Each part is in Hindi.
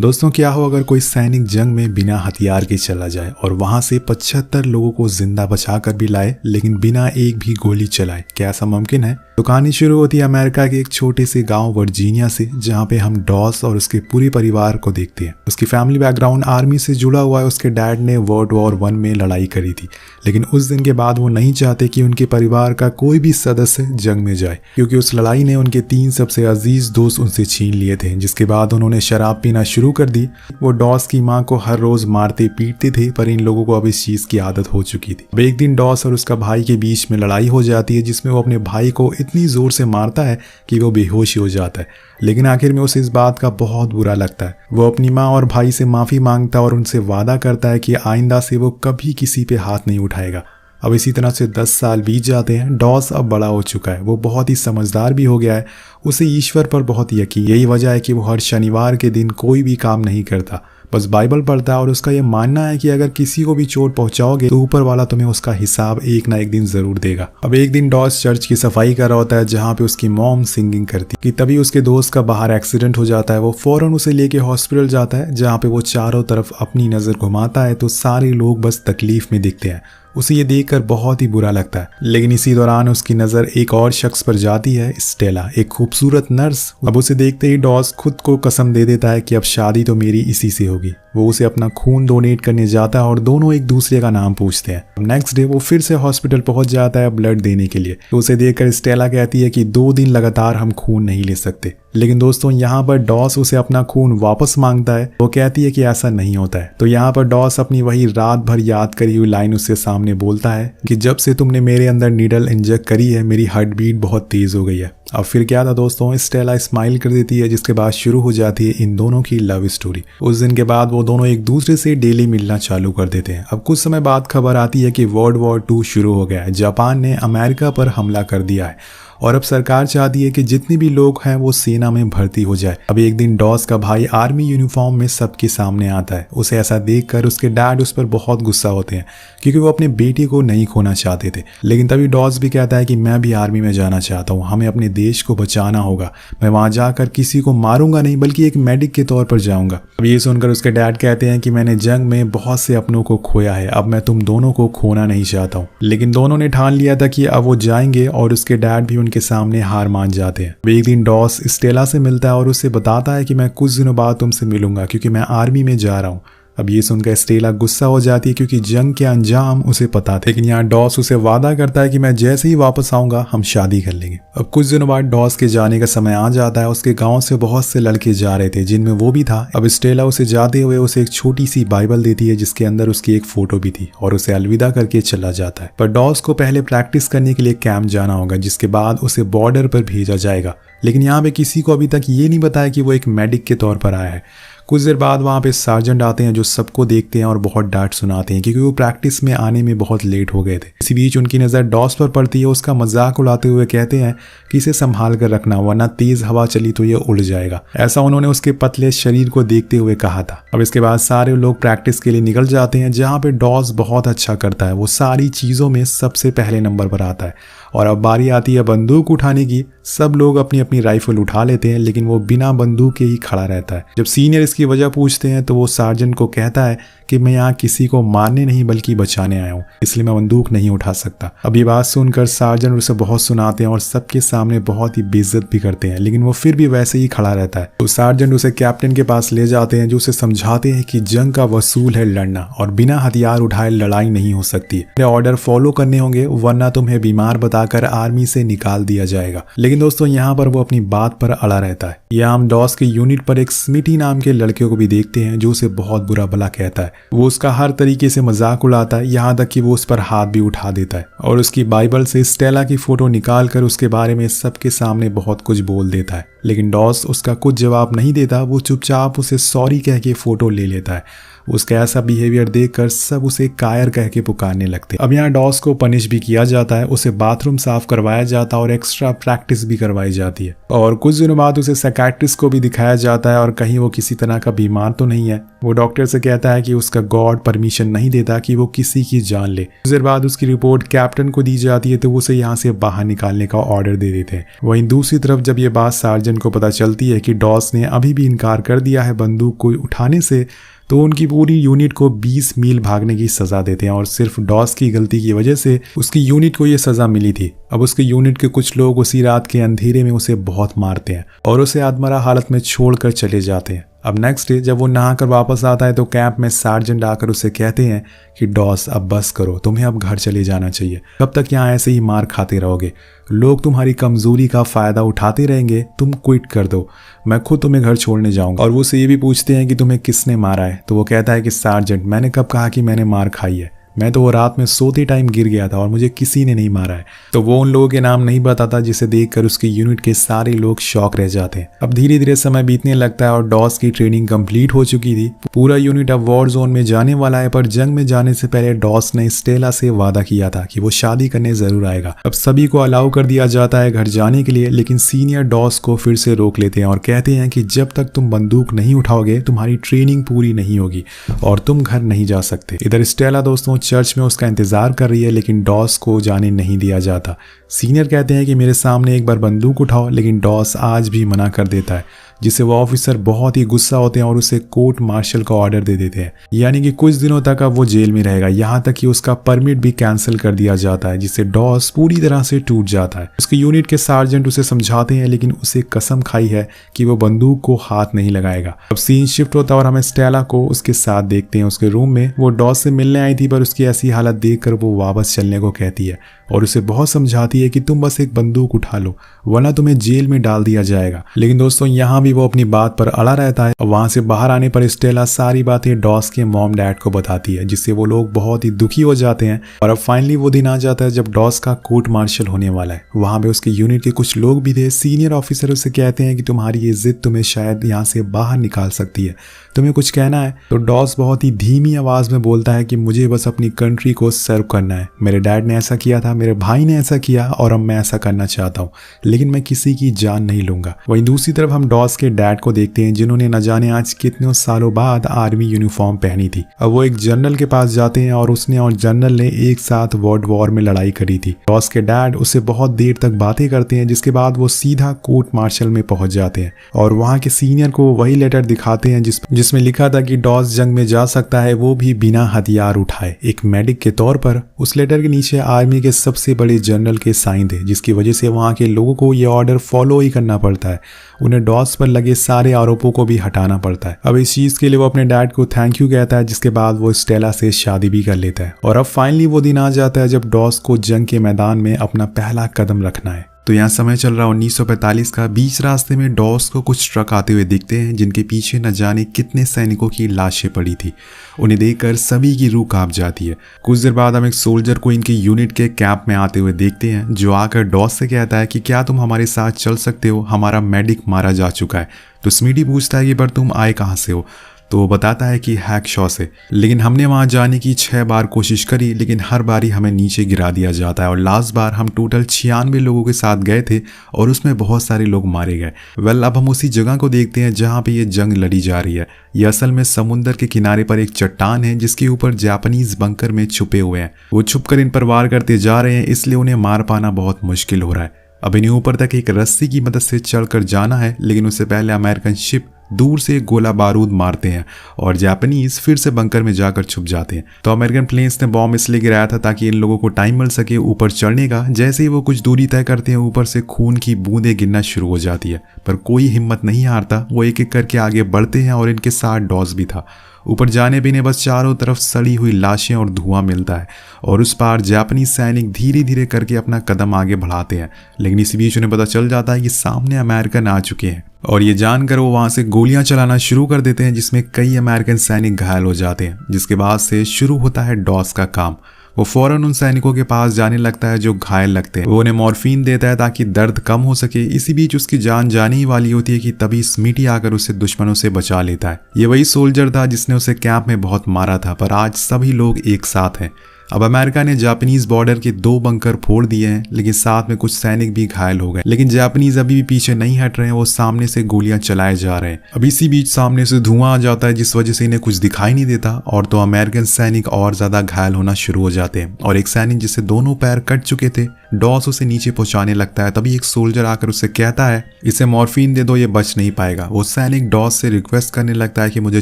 दोस्तों क्या हो अगर कोई सैनिक जंग में बिना हथियार के चला जाए और वहां से 75 लोगों को जिंदा बचाकर भी लाए लेकिन बिना एक भी गोली चलाए, क्या ऐसा मुमकिन है? तो कहानी शुरू होती है अमेरिका के एक छोटे से गांव वर्जीनिया से, जहां पे हम डॉस और उसके पूरे परिवार को देखते हैं। उसकी फैमिली बैकग्राउंड आर्मी से जुड़ा हुआ है। उसके डैड ने वर्ल्ड वॉर 1 में लड़ाई करी थी, लेकिन उस दिन के बाद वो नहीं चाहते कि उनके परिवार का कोई भी सदस्य जंग में जाए, क्योंकि उस लड़ाई ने उनके 3 सबसे अजीज दोस्त उनसे छीन लिए थे। जिसके बाद उन्होंने शराब पीना शुरू कर दी। वो डॉस की माँ को हर रोज मारते पीटते थे, पर इन लोगों को अब इस चीज की आदत हो चुकी थी। अब एक दिन डॉस और उसका भाई के बीच में लड़ाई हो जाती है, जिसमें वो अपने भाई को इतनी जोर से मारता है कि वो बेहोश हो जाता है। लेकिन आखिर में उसे इस बात का बहुत बुरा लगता है। वो अपनी माँ और भाई से माफी मांगता है और उनसे वादा करता है कि आइंदा से वो कभी किसी पे हाथ नहीं उठाएगा। अब इसी तरह से 10 साल बीत जाते हैं। डॉस अब बड़ा हो चुका है, वो बहुत ही समझदार भी हो गया है। उसे ईश्वर पर बहुत यकीन, यही वजह है कि वो हर शनिवार के दिन कोई भी काम नहीं करता, बस बाइबल पढ़ता है। और उसका ये मानना है कि अगर किसी को भी चोट पहुंचाओगे तो ऊपर वाला तुम्हें उसका हिसाब एक ना एक दिन जरूर देगा। अब एक दिन डॉस चर्च की सफाई कर रहा होता है, जहाँ पे उसकी मॉम सिंगिंग करती कि तभी उसके दोस्त का बाहर एक्सीडेंट हो जाता है। वो फौरन उसे लेके हॉस्पिटल जाता है, जहाँ पे वो चारों तरफ अपनी नजर घुमाता है तो सारे लोग बस तकलीफ में दिखते हैं। उसे ये देखकर बहुत ही बुरा लगता है। लेकिन इसी दौरान उसकी नज़र एक और शख्स पर जाती है, स्टेला, एक खूबसूरत नर्स। अब उसे देखते ही डॉस खुद को कसम दे देता है कि अब शादी तो मेरी इसी से होगी। वो उसे अपना खून डोनेट करने जाता है और दोनों एक दूसरे का नाम पूछते हैं। नेक्स्ट डे वो फिर से हॉस्पिटल पहुंच जाता है ब्लड देने के लिए। तो उसे देखकर स्टेला कहती है कि 2 दिन लगातार हम खून नहीं ले सकते। लेकिन दोस्तों यहाँ पर डॉस उसे अपना खून वापस मांगता है। वो कहती है कि ऐसा नहीं होता है। तो यहाँ पर डॉस अपनी वही रात भर याद करी हुई लाइन उसके सामने बोलता है कि जब से तुमने मेरे अंदर नीडल इंजेक्ट करी है मेरी हार्ट बीट बहुत तेज हो गई है। अब फिर क्या था दोस्तों, स्टेला स्माइल कर देती है, जिसके बाद शुरू हो जाती है इन दोनों की लव स्टोरी। उस दिन के बाद वो दोनों एक दूसरे से डेली मिलना चालू कर देते हैं। अब कुछ समय बाद खबर आती है कि वर्ल्ड वॉर 2 शुरू हो गया है। जापान ने अमेरिका पर हमला कर दिया है और अब सरकार चाहती है कि जितने भी लोग हैं वो सेना में भर्ती हो जाए। अब एक दिन डॉस का भाई आर्मी यूनिफॉर्म में सबके सामने आता है। उसे ऐसा देखकर उसके डैड उस पर बहुत गुस्सा होते हैं, क्योंकि वो अपने बेटे को नहीं खोना चाहते थे। लेकिन तभी डॉस भी कहता है कि मैं भी आर्मी में जाना चाहता हूँ, हमें अपने देश को बचाना होगा। मैं वहां जाकर किसी को मारूंगा नहीं, बल्कि एक मेडिक के तौर पर जाऊंगा। अब ये सुनकर उसके डैड कहते हैं कि मैंने जंग में बहुत से अपनों को खोया है, अब मैं तुम दोनों को खोना नहीं चाहता हूँ। लेकिन दोनों ने ठान लिया था कि अब वो जाएंगे और उसके डैड भी के सामने हार मान जाते हैं। एक दिन डॉस स्टेला से मिलता है और उसे बताता है कि मैं कुछ दिनों बाद तुमसे मिलूंगा, क्योंकि मैं आर्मी में जा रहा हूँ। अब ये सुनकर स्टेला गुस्सा हो जाती है, क्योंकि जंग के अंजाम उसे पता थे। लेकिन यहाँ डॉस उसे वादा करता है कि मैं जैसे ही वापस आऊंगा हम शादी कर लेंगे। अब कुछ दिनों बाद डॉस के जाने का समय आ जाता है। उसके गांव से बहुत से लड़के जा रहे थे, जिनमें वो भी था। अब स्टेला उसे जाते हुए उसे एक छोटी सी बाइबल देती है, जिसके अंदर उसकी एक फोटो भी थी, और उसे अलविदा करके चला जाता है। पर डॉस को पहले प्रैक्टिस करने के लिए कैंप जाना होगा, जिसके बाद उसे बॉर्डर पर भेजा जाएगा। लेकिन यहाँ पे किसी को अभी तक ये नहीं बताया कि वो एक मेडिक के तौर पर आया है। कुछ देर बाद वहाँ पे सार्जेंट आते हैं, जो सबको देखते हैं और बहुत डांट सुनाते हैं, क्योंकि वो प्रैक्टिस में आने में बहुत लेट हो गए थे। इसी बीच उनकी नज़र डॉस पर पड़ती है। उसका मजाक उड़ाते हुए कहते हैं कि इसे संभाल कर रखना, वरना तेज हवा चली तो ये उड़ जाएगा। ऐसा उन्होंने उसके पतले शरीर को देखते हुए कहा था। अब इसके बाद सारे लोग प्रैक्टिस के लिए निकल जाते हैं, जहाँ पे डॉस बहुत अच्छा करता है। वो सारी चीज़ों में सबसे पहले नंबर पर आता है। और अब बारी आती है बंदूक उठाने की। सब लोग अपनी अपनी राइफल उठा लेते हैं, लेकिन वो बिना बंदूक के ही खड़ा रहता है। जब सीनियर इसकी वजह पूछते हैं तो वो सार्जेंट को कहता है कि मैं यहाँ किसी को मारने नहीं बल्कि बचाने आया हूँ, इसलिए मैं बंदूक नहीं उठा सकता। अब ये बात सुनकर सार्जेंट उसे बहुत सुनाते हैं और सबके सामने बहुत ही बेइज्जत भी करते हैं, लेकिन वो फिर भी वैसे ही खड़ा रहता है। तो सार्जेंट उसे कैप्टन के पास ले जाते हैं, जो उसे समझाते हैं कि जंग का वसूल है लड़ना, और बिना हथियार उठाए लड़ाई नहीं हो सकती। ऑर्डर फॉलो करने होंगे, वरना तुम्हें बीमार बताकर आर्मी से निकाल दिया जाएगा। लेकिन दोस्तों यहाँ पर वो अपनी बात पर अड़ा रहता है। यहाँ हम डॉस के यूनिट पर एक स्मिटी नाम के लड़के को भी देखते हैं, जो उसे बहुत बुरा भला कहता है। वो उसका हर तरीके से मजाक उड़ाता है, यहाँ तक कि वो उस पर हाथ भी उठा देता है, और उसकी बाइबल से स्टेला की फोटो निकाल कर उसके बारे में सबके सामने बहुत कुछ बोल देता है। लेकिन डॉस उसका कुछ जवाब नहीं देता। वो चुपचाप उसे सॉरी कह के फोटो ले लेता है। उसका ऐसा बिहेवियर देखकर सब उसे कायर कह के पुकारने लगते। अब यहाँ डॉस को पनिश भी किया जाता है, उसे बाथरूम साफ करवाया जाता है और एक्स्ट्रा प्रैक्टिस भी करवाई जाती है। और कुछ दिनों बाद उसे साइकियाट्रिस्ट को भी दिखाया जाता है, और कहीं वो किसी तरह का बीमार तो नहीं है। वो डॉक्टर से कहता है कि उसका गॉड परमिशन नहीं देता कि वो किसी की जान ले। कुछ देर बाद उसकी रिपोर्ट कैप्टन को दी जाती है, तो वो उसे यहाँ से बाहर निकालने का ऑर्डर दे देते हैं। वहीं दूसरी तरफ जब ये बात सार्जेंट सार्जेंट को पता चलती है कि डॉस ने अभी भी इनकार कर दिया है बंदूक को उठाने से, तो उनकी पूरी यूनिट को 20 मील भागने की सजा देते हैं और सिर्फ डॉस की गलती की वजह से उसकी यूनिट को ये सजा मिली थी। अब उसकी यूनिट के कुछ लोग उसी रात के अंधेरे में उसे बहुत मारते हैं और उसे आत्मरा हालत में छोड़कर चले जाते हैं। अब नेक्स्ट डे जब वो नहाकर वापस आता है तो कैंप में सार्जेंट आकर उसे कहते हैं कि डॉस अब बस करो, तुम्हें अब घर चले जाना चाहिए। कब तक यहाँ ऐसे ही मार खाते रहोगे? लोग तुम्हारी कमजोरी का फायदा उठाते रहेंगे, तुम क्विट कर दो, मैं खुद तुम्हें घर छोड़ने जाऊंगा। और वो उसे ये भी पूछते हैं कि तुम्हें किसने मारा है, तो वो कहता है कि सार्जेंट मैंने कब कहा कि मैंने मार खाई है, मैं तो वो रात में सोते टाइम गिर गया था और मुझे किसी ने नहीं मारा है। तो वो उन लोगों के नाम नहीं बताता, जिसे देखकर उसकी यूनिट के सारे लोग शॉक रह जाते हैं। अब धीरे धीरे समय बीतने लगता है और डॉस की ट्रेनिंग कंप्लीट हो चुकी थी। पूरा यूनिट अब वॉर जोन में जाने वाला है, पर जंग में जाने से पहले डॉस ने स्टेला से वादा किया था कि वो शादी करने जरूर आएगा। अब सभी को अलाउ कर दिया जाता है घर जाने के लिए, लेकिन सीनियर डॉस को फिर से रोक लेते हैं और कहते हैं कि जब तक तुम बंदूक नहीं उठाओगे तुम्हारी ट्रेनिंग पूरी नहीं होगी और तुम घर नहीं जा सकते। इधर स्टेला दोस्तों चर्च में उसका इंतजार कर रही है, लेकिन डॉस को जाने नहीं दिया जाता। सीनियर कहते हैं कि मेरे सामने एक बार बंदूक उठाओ, लेकिन डॉस आज भी मना कर देता है, जिससे वो ऑफिसर बहुत ही गुस्सा होते हैं और उसे कोर्ट मार्शल का ऑर्डर दे देते हैं। यानी कि कुछ दिनों तक अब वो जेल में रहेगा, यहाँ तक कि उसका परमिट भी कैंसिल कर दिया जाता है, जिससे डॉस पूरी तरह से टूट जाता है। उसकी यूनिट के सार्जेंट उसे समझाते हैं, लेकिन उसे कसम खाई है कि वो बंदूक को हाथ नहीं लगाएगा। अब सीन शिफ्ट होता है और हमें स्टेला को उसके साथ देखते हैं उसके रूम में। वो डॉस से मिलने आई थी, पर उसकी ऐसी हालत देखकर वो वापस चलने को कहती है और उसे बहुत समझाती है कि तुम बस एक बंदूक उठा लो, वरना तुम्हें जेल में डाल दिया जाएगा। लेकिन दोस्तों यहाँ भी वो अपनी बात पर अड़ा रहता है। वहां से बाहर आने पर स्टेला सारी बातें डॉस के मॉम डैड को बताती है, जिससे वो लोग बहुत ही दुखी हो जाते हैं। और अब फाइनली वो दिन आ जाता है जब डॉस का कोर्ट मार्शल होने वाला है। वहां पे उसके यूनिट के कुछ लोग भी थे। सीनियर ऑफिसर उसे कहते हैं कि तुम्हारी ये जिद तुम्हें शायद यहाँ से बाहर निकाल सकती है, तुम्हें कुछ कहना है? तो डॉस बहुत ही धीमी आवाज में बोलता है कि मुझे बस अपनी कंट्री को सर्व करना है। मेरे डैड ने ऐसा किया था, मेरे भाई ने ऐसा किया और अब मैं ऐसा करना चाहता हूँ, लेकिन मैं किसी की जान नहीं लूंगा। वहीं दूसरी तरफ हम डॉस के डैड को देखते हैं, जिन्होंने न जाने आज कितने सालों बाद आर्मी यूनिफॉर्म पहनी थी। अब वो एक जनरल के पास जाते हैं और उसने और जनरल ने एक साथ वर्ल्ड वॉर में लड़ाई करी थी। डॉस के डैड उससे बहुत देर तक बातें करते हैं, जिसके बाद वो सीधा कोर्ट मार्शल में पहुंच जाते हैं और वहां के सीनियर को वही लेटर दिखाते हैं जिसमें लिखा था कि डॉस जंग में जा सकता है, वो भी बिना हथियार उठाए, एक मेडिक के तौर पर। उस लेटर के नीचे आर्मी के सबसे बड़े जनरल के साइन थे, जिसकी वजह से वहां के लोगों को ये ऑर्डर फॉलो ही करना पड़ता है। उन्हें डॉस पर लगे सारे आरोपों को भी हटाना पड़ता है। अब इस चीज के लिए वो अपने डैड को थैंक यू कहता है, जिसके बाद वो स्टेला से शादी भी कर लेता है। और अब फाइनली वो दिन आ जाता है जब डॉस को जंग के मैदान में अपना पहला कदम रखना है। तो यहाँ समय चल रहा 1945 का। बीच रास्ते में डॉस को कुछ ट्रक आते हुए दिखते हैं, जिनके पीछे न जाने कितने सैनिकों की लाशें पड़ी थी। उन्हें देखकर सभी की रूह कांप जाती है। कुछ देर बाद हम एक सोल्जर को इनकी यूनिट के कैंप में आते हुए देखते हैं, जो आकर डॉस से कहता है कि क्या तुम हमारे साथ चल सकते हो, हमारा मेडिक मारा जा चुका है। तो स्मीटी पूछता है कि पर तुम आए कहाँ से हो? तो वो बताता है कि हैकशॉ से, लेकिन हमने वहां जाने की 6 बार कोशिश करी, लेकिन हर बारी हमें नीचे गिरा दिया जाता है और लास्ट बार हम टोटल 96 लोगों के साथ गए थे और उसमें बहुत सारे लोग मारे गए। वेल, अब हम उसी जगह को देखते हैं जहां पे ये जंग लड़ी जा रही है। ये असल में समुद्र के किनारे पर एक चट्टान है, जिसके ऊपर जापानीज बंकर में छुपे हुए हैं। वो छुपकर इन पर वार करते जा रहे हैं, इसलिए उन्हें मार पाना बहुत मुश्किल हो रहा है। अब इन्हें ऊपर तक एक रस्सी की मदद से चढ़कर जाना है, लेकिन उससे पहले अमेरिकन शिप दूर से गोला बारूद मारते हैं और जापानीज फिर से बंकर में जाकर छुप जाते हैं। तो अमेरिकन प्लेन्स ने बॉम्ब इसलिए गिराया था ताकि इन लोगों को टाइम मिल सके ऊपर चढ़ने का। जैसे ही वो कुछ दूरी तय करते हैं, ऊपर से खून की बूंदें गिरना शुरू हो जाती है, पर कोई हिम्मत नहीं हारता। वो एक एक करके आगे बढ़ते हैं और इनके साथ डॉस भी था। ऊपर जाने भी इन्हें बस चारों तरफ सड़ी हुई लाशें और धुआं मिलता है और उस पार जापानी सैनिक धीरे धीरे करके अपना कदम आगे बढ़ाते हैं। लेकिन इस बीच उन्हें पता चल जाता है कि सामने अमेरिकन आ चुके हैं और ये जानकर वो वहां से गोलियां चलाना शुरू कर देते हैं, जिसमें कई अमेरिकन सैनिक घायल हो जाते हैं। जिसके बाद से शुरू होता है डॉस का काम। वो फौरन उन सैनिकों के पास जाने लगता है जो घायल लगते हैं। वो उन्हें मॉर्फिन देता है ताकि दर्द कम हो सके। इसी बीच उसकी जान जाने ही वाली होती है कि तभी स्मीटी आकर उसे दुश्मनों से बचा लेता है। ये वही सोल्जर था जिसने उसे कैंप में बहुत मारा था, पर आज सभी लोग एक साथ हैं। अब अमेरिका ने जापानीज बॉर्डर के 2 बंकर फोड़ दिए हैं, लेकिन साथ में कुछ सैनिक भी घायल हो गए। लेकिन जापानीज अभी भी पीछे नहीं हट रहे हैं, वो सामने से गोलियां चलाए जा रहे हैं। अब इसी बीच सामने से धुआं आ जाता है, जिस वजह से इन्हें कुछ दिखाई नहीं देता और तो अमेरिकन सैनिक और ज्यादा घायल होना शुरू हो जाते हैं। और एक सैनिक जिससे दोनों पैर कट चुके थे, डॉस उसे नीचे पहुंचाने लगता है। तभी एक सोल्जर आकर उसे कहता है इसे मॉर्फिन दे दो, ये बच नहीं पाएगा। वो सैनिक डॉस से रिक्वेस्ट करने लगता है कि मुझे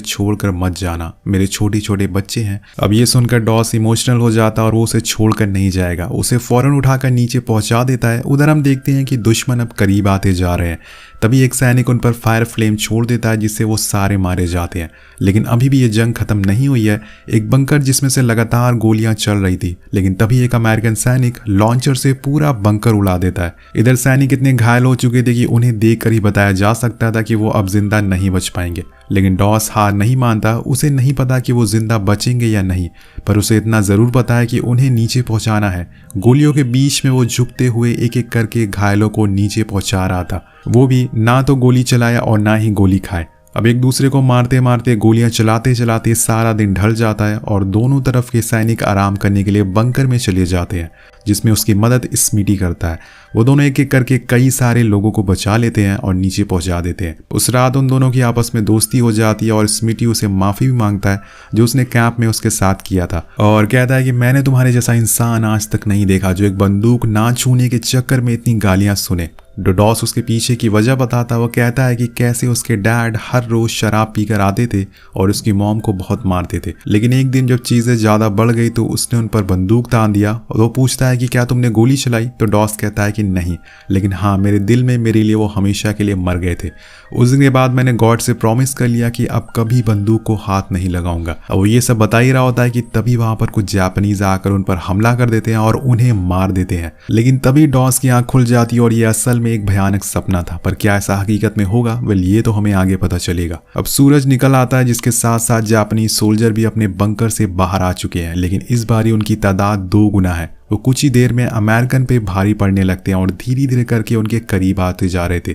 छोड़कर मत जाना, मेरे छोटे छोटे बच्चे हैं। अब ये सुनकर डॉस इमोशनल हो जाता है और वो उसे छोड़कर नहीं जाएगा, उसे फौरन उठाकर नीचे पहुंचा देता है। उधर हम देखते हैं कि दुश्मन अब करीब आते जा रहे हैं। तभी एक सैनिक उन पर फायर फ्लेम छोड़ देता है, जिससे वो सारे मारे जाते हैं। लेकिन अभी भी ये जंग खत्म नहीं हुई है। एक बंकर जिसमें से लगातार गोलियां चल रही थी, लेकिन तभी एक अमेरिकन सैनिक लॉन्चर से पूरा बंकर उड़ा देता है। इधर सैनिक इतने घायल हो चुके थे कि उन्हें देखकर ही बताया जा सकता था कि वो अब जिंदा नहीं बच पाएंगे। लेकिन डॉस हार नहीं मानता। उसे नहीं पता कि वो जिंदा बचेंगे या नहीं, पर उसे इतना जरूर पता है कि उन्हें नीचे पहुंचाना है। गोलियों के बीच में वो झुकते हुए एक एक करके घायलों को नीचे पहुंचा रहा था। वो भी ना तो गोली चलाया और ना ही गोली खाए। अब एक दूसरे को मारते मारते गोलियां चलाते चलाते सारा दिन ढल जाता है और दोनों तरफ के सैनिक आराम करने के लिए बंकर में चले जाते हैं, जिसमें उसकी मदद स्मिटी करता है। वो दोनों एक एक करके कई सारे लोगों को बचा लेते हैं और नीचे पहुंचा देते हैं। उस रात उन दोनों की आपस में दोस्ती हो जाती है और स्मिटी उसे माफी भी मांगता है जो उसने कैंप में उसके साथ किया था, और कहता है कि मैंने तुम्हारे जैसा इंसान आज तक नहीं देखा जो एक बंदूक ना छूने के चक्कर में इतनी गालियां सुने। डॉस उसके पीछे की वजह बताता है। वो कहता है कि कैसे उसके डैड हर रोज शराब पीकर आते थे और उसकी मॉम को बहुत मारते थे, लेकिन एक दिन जब चीजें ज्यादा बढ़ गई तो उसने उन पर बंदूक तान दिया। और वो पूछता है कि क्या तुमने गोली चलाई, तो डॉस कहता है कि नहीं, लेकिन हाँ मेरे दिल में मेरे लिए वो हमेशा के लिए मर गए थे। उस दिन के बाद मैंने गॉड से प्रॉमिस कर लिया कि अब कभी बंदूक को हाथ नहीं लगाऊंगा। और वो ये सब बता ही रहा होता है कि तभी वहां पर कुछ जापानीज आकर उन पर हमला कर देते हैं और उन्हें मार देते हैं। लेकिन तभी डॉस की आंख खुल जाती है और ये असल में एक भयानक सपना था, पर क्या ऐसा हकीकत में होगा वेल ये तो हमें आगे पता चलेगा। अब सूरज निकल आता है, जिसके साथ साथ जापानीज सोल्जर भी अपने बंकर से बाहर आ चुके हैं, लेकिन इस बारी उनकी तादाद 2 गुना है। वो कुछ ही देर में अमेरिकन पे भारी पड़ने लगते हैं और धीरे धीरे करके उनके करीब आते जा रहे थे,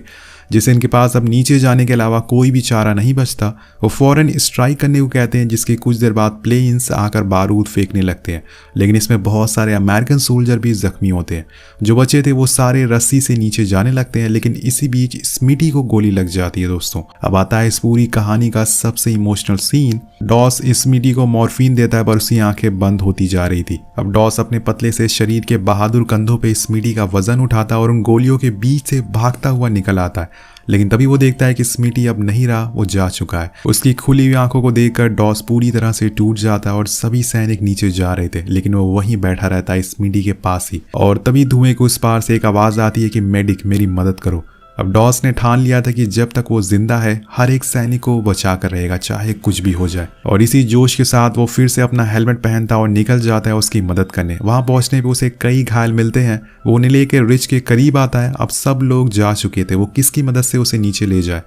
जिससे इनके पास अब नीचे जाने के अलावा कोई भी चारा नहीं बचता। वो फौरन स्ट्राइक करने को कहते हैं, जिसके कुछ देर बाद प्लेन्स आकर बारूद फेंकने लगते हैं। लेकिन इसमें बहुत सारे अमेरिकन सोल्जर भी जख्मी होते हैं। जो बचे थे वो सारे रस्सी से नीचे जाने लगते हैं, लेकिन इसी बीच स्मिटी को गोली लग जाती है। दोस्तों अब आता है इस पूरी कहानी का सबसे इमोशनल सीन। डॉस स्मिटी को मॉर्फिन देता है, पर उसकी आंखें बंद होती जा रही थी। अब डॉस अपने पतले से शरीर के बहादुर कंधों पे स्मिटी का वजन उठाता है और उन गोलियों के बीच से भागता हुआ निकल आता है। लेकिन तभी वो देखता है कि स्मिटी अब नहीं रहा, वो जा चुका है। उसकी खुली हुई आंखों को देखकर डॉस पूरी तरह से टूट जाता है और सभी सैनिक नीचे जा रहे थे, लेकिन वो वहीं बैठा रहता है स्मिटी के पास ही। और तभी धुएं के उस पार से एक आवाज आती है कि मेडिक मेरी मदद करो। अब डॉस ने ठान लिया था कि जब तक वो जिंदा है हर एक सैनिक को बचा कर रहेगा, चाहे कुछ भी हो जाए। और इसी जोश के साथ वो फिर से अपना हेलमेट पहनता और निकल जाता है उसकी मदद करने। वहां पहुंचने पे उसे कई घायल मिलते हैं। वो उन्हें लेकर रिच के करीब आता है। अब सब लोग जा चुके थे, वो किसकी मदद से उसे नीचे ले जाए।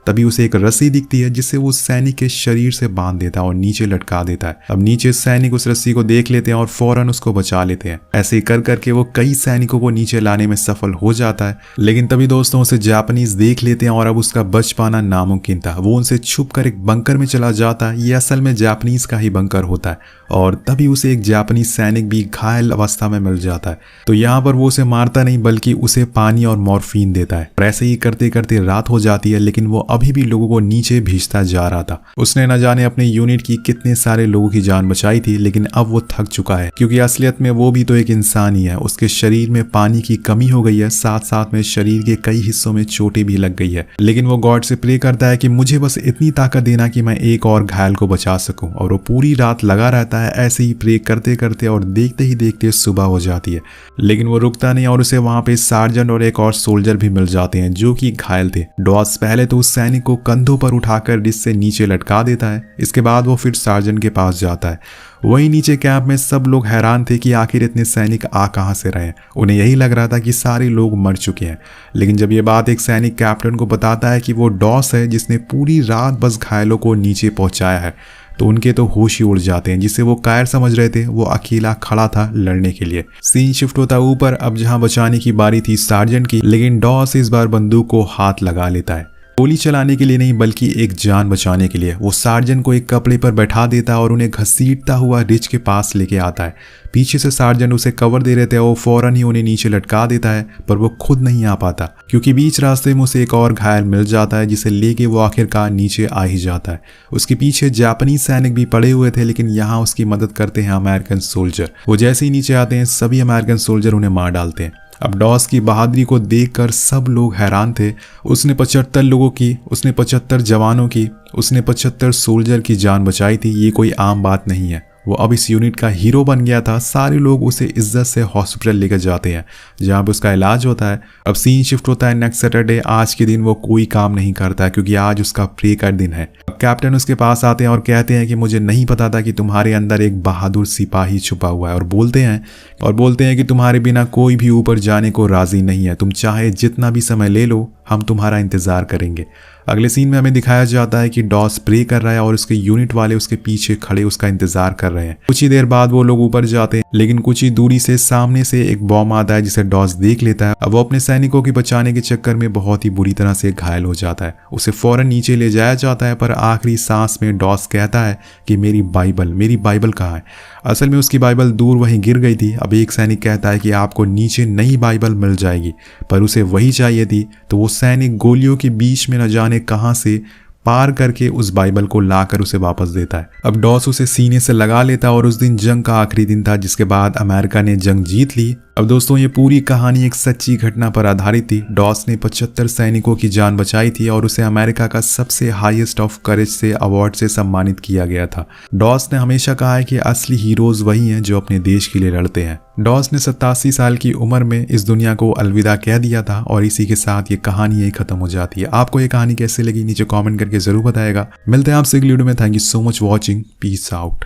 तभी उसे एक रस्सी दिखती है, जिससे वो सैनिक के शरीर से बांध देता है और नीचे लटका देता है। अब नीचे सैनिक उस रस्सी को देख लेते हैं और फौरन उसको बचा लेते हैं। ऐसे ही कर करके वो कई सैनिकों को नीचे लाने में सफल हो जाता है। लेकिन तभी दोस्तों उसे जापानीज देख लेते हैं और अब उसका बच पाना नामुमकिन था। वो उनसे छुप कर एक बंकर में चला जाता है। ये असल में जापानीज का ही बंकर होता है। और तभी उसे एक जापानीज सैनिक भी घायल अवस्था में मिल जाता है। तो यहाँ पर वो उसे मारता नहीं, बल्कि उसे पानी और मॉर्फिन देता है। और ऐसे ही करते करते रात हो जाती है, लेकिन वो अभी भी लोगों को नीचे भेजता जा रहा था। उसने न जाने अपने यूनिट की कितने सारे लोगों की जान बचाई थी, लेकिन अब वो थक चुका है, क्योंकि असलियत में वो भी तो एक इंसान ही है। उसके शरीर में पानी की कमी हो गई है, साथ साथ में शरीर के कई हिस्सों में चोटें भी लग गई है। लेकिन वो गॉड से प्रे करता है कि मुझे बस इतनी ताकत देना कि मैं एक और घायल को बचा सकूं। और वो पूरी रात लगा रहता है ऐसे ही प्रे करते करते, और देखते ही देखते सुबह हो जाती है। लेकिन वो रुकता नहीं और उसे वहां पे सार्जेंट और एक और सोल्जर भी मिल जाते हैं जो कि घायल थे। डॉस पहले तो उस सैनिक को कंधों पर उठाकर डिश से नीचे लटका देता है। इसके बाद वो फिर सार्जेंट के पास जाता है। वहीं नीचे कैंप में सब लोग हैरान थे कि आखिर इतने सैनिक आ कहां से रहे। उन्हें यही लग रहा था कि सारे लोग मर चुके हैं। लेकिन जब ये बात एक सैनिक कैप्टन को बताता है कि वो डॉस है जिसने पूरी रात बस घायलों को नीचे पहुंचाया है, तो उनके तो होश ही उड़ जाते हैं। जिसे वो कायर समझ रहे थे, वो अकेला खड़ा था लड़ने के लिए। सीन शिफ्ट होता ऊपर। अब जहां बचाने की बारी थी सार्जेंट की, लेकिन डॉस इस बार बंदूक को हाथ लगा लेता है। गोली चलाने के लिए नहीं बल्कि एक जान बचाने के लिए। वो सार्जेंट को एक कपड़े पर बैठा देता है और उन्हें घसीटता हुआ रिच के पास लेके आता है। पीछे से सार्जेंट उसे कवर दे रहे थे, वो फौरन ही उन्हें नीचे लटका देता है, पर वो खुद नहीं आ पाता क्योंकि बीच रास्ते में उसे एक और घायल मिल जाता है जिसे लेके वो आखिरकार नीचे आ ही जाता है। उसके पीछे जापानी सैनिक भी पड़े हुए थे, लेकिन यहाँ उसकी मदद करते हैं अमेरिकन सोल्जर। वो जैसे ही नीचे आते हैं सभी अमेरिकन सोल्जर उन्हें मार डालते हैं। अब डॉस की बहादुरी को देखकर सब लोग हैरान थे। उसने 75 जवानों की, उसने 75 सोल्जर की जान बचाई थी। ये कोई आम बात नहीं है। वो अब इस यूनिट का हीरो बन गया था। सारे लोग उसे इज्जत से हॉस्पिटल लेकर जाते हैं जहाँ पे उसका इलाज होता है। अब सीन शिफ्ट होता है नेक्स्ट सैटरडे। आज के दिन वो कोई काम नहीं करता है क्योंकि आज उसका प्रे का दिन है। अब कैप्टन उसके पास आते हैं और कहते हैं कि मुझे नहीं पता था कि तुम्हारे अंदर एक बहादुर सिपाही छुपा हुआ है, और बोलते हैं कि तुम्हारे बिना कोई भी ऊपर जाने को राजी नहीं है। तुम चाहे जितना भी समय ले लो, हम तुम्हारा इंतजार करेंगे। अगले सीन में हमें दिखाया जाता है कि डॉस प्रे कर रहा है और उसके यूनिट वाले उसके पीछे खड़े उसका इंतजार कर रहे हैं। कुछ ही देर बाद वो लोग ऊपर जाते हैं, लेकिन कुछ ही दूरी से सामने से एक बॉम्ब आता है जिसे डॉस देख लेता है। अब वो अपने सैनिकों की बचाने के चक्कर में बहुत ही बुरी तरह से घायल हो जाता है। उसे फौरन नीचे ले जाया जाता है, पर आखिरी सांस में डॉस कहता है कि मेरी बाइबल कहाँ है। असल में उसकी बाइबल दूर वहीं गिर गई थी। अब एक सैनिक कहता है कि आपको नीचे नई बाइबल मिल जाएगी, पर उसे वही चाहिए थी। तो वो सैनिक गोलियों के बीच में न जाने कहां से पार करके उस बाइबल को लाकर उसे वापस देता है। अब डॉस उसे सीने से लगा लेता और उस दिन जंग का आखिरी दिन था जिसके बाद अमेरिका ने जंग जीत ली। अब दोस्तों ये पूरी कहानी एक सच्ची घटना पर आधारित थी। डॉस ने 75 सैनिकों की जान बचाई थी और उसे अमेरिका का सबसे हाईएस्ट ऑफ करेज से अवार्ड से सम्मानित किया गया था। डॉस ने हमेशा कहा है कि असली हीरोज वही हैं जो अपने देश के लिए लड़ते हैं। डॉस ने 87 साल की उम्र में इस दुनिया को अलविदा कह दिया था और इसी के साथ ये कहानी यही खत्म हो जाती है। आपको ये कहानी कैसे लगी नीचे कमेंट करके जरूर बताएगा। मिलते हैं आपसे अगली वीडियो में। Thank you so much watching. Peace out.